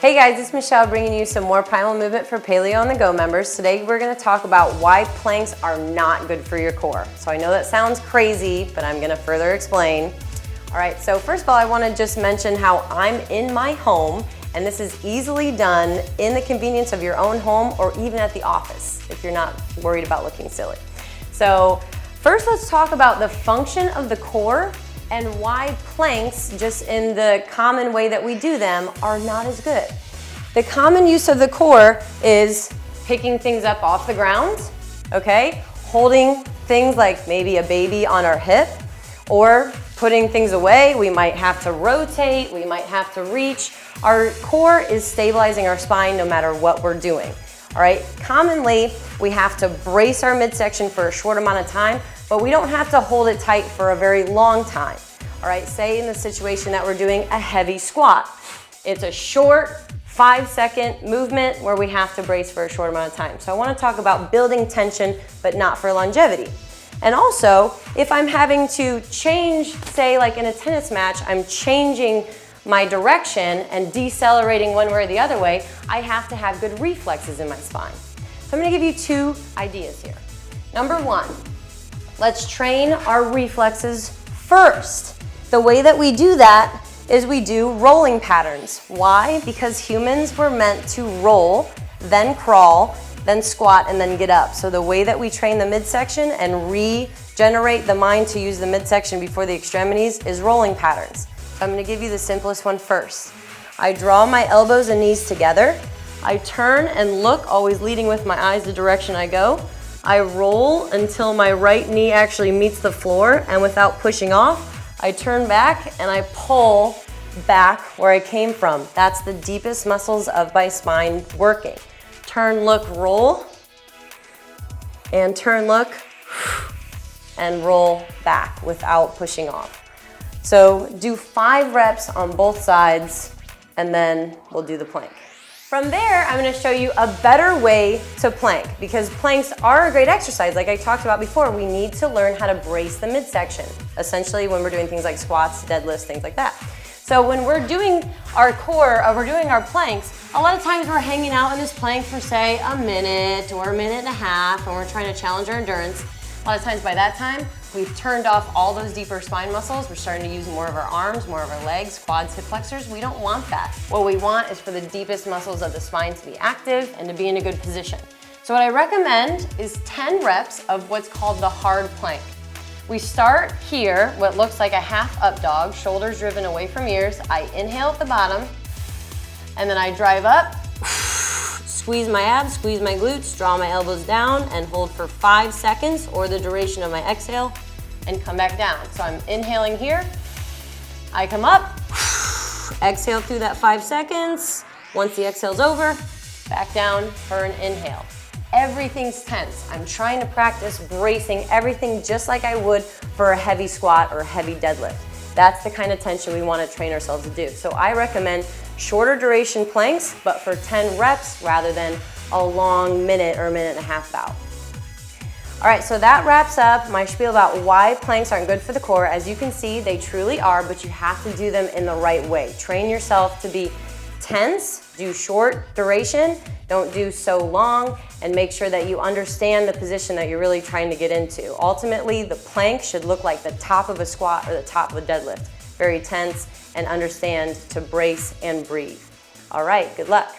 Hey guys, it's Michelle bringing you some more Primal Movement for Paleo on the Go members. Today we're going to talk about why planks are not good for your core. So I know that sounds crazy, but I'm going to further explain. All right, so first of all, I want to just mention how I'm in my home, and this is easily done in the convenience of your own home or even at the office if you're not worried about looking silly. So first let's talk about the function of the core and why planks, just in the common way that we do them, are not as good. The common use of the core is picking things up off the ground, okay? Holding things like maybe a baby on our hip, or putting things away. We might have to rotate, we might have to reach. Our core is stabilizing our spine no matter what we're doing. All right, commonly we have to brace our midsection for a short amount of time, but we don't have to hold it tight for a very long time. All right, say in the situation that we're doing a heavy squat. It's a short 5-second movement where we have to brace for a short amount of time. So I want to talk about building tension, but not for longevity. And also, if I'm having to change, say like in a tennis match, I'm changing my direction and decelerating one way or the other way, I have to have good reflexes in my spine. So I'm going to give you two ideas here. Number one, let's train our reflexes first. The way that we do that is we do rolling patterns. Why? Because humans were meant to roll, then crawl, then squat, and then get up. So the way that we train the midsection and regenerate the mind to use the midsection before the extremities is rolling patterns. So I'm going to give you the simplest one first. I draw my elbows and knees together. I turn and look, always leading with my eyes the direction I go. I roll until my right knee actually meets the floor, and without pushing off, I turn back and I pull back where I came from. That's the deepest muscles of my spine working. Turn, look, roll, and turn, look, and roll back without pushing off. So do 5 reps on both sides, and then we'll do the plank. From there, I'm going to show you a better way to plank, because planks are a great exercise. Like I talked about before, we need to learn how to brace the midsection, essentially when we're doing things like squats, deadlifts, things like that. So when we're doing our core, we're doing our planks, a lot of times we're hanging out in this plank for say a minute or a minute and a half, and we're trying to challenge our endurance. A lot of times by that time, we've turned off all those deeper spine muscles. We're starting to use more of our arms, more of our legs, quads, hip flexors. We don't want that. What we want is for the deepest muscles of the spine to be active and to be in a good position. So what I recommend is 10 reps of what's called the hard plank. We start here, what looks like a half up dog, shoulders driven away from ears. I inhale at the bottom, and then I drive up, squeeze my abs, squeeze my glutes, draw my elbows down, and hold for 5 seconds or the duration of my exhale, and come back down. So I'm inhaling here, I come up, exhale through that 5 seconds. Once the exhale's over, back down for an inhale. Everything's tense. I'm trying to practice bracing everything just like I would for a heavy squat or a heavy deadlift. That's the kind of tension we want to train ourselves to do. So I recommend shorter duration planks, but for 10 reps rather than a long minute or a minute and a half bout. All right, so that wraps up my spiel about why planks aren't good for the core. As you can see, they truly are, but you have to do them in the right way. Train yourself to be tense, do short duration, don't do so long, and make sure that you understand the position that you're really trying to get into. Ultimately, the plank should look like the top of a squat or the top of a deadlift. Very tense, and understand to brace and breathe. All right, good luck.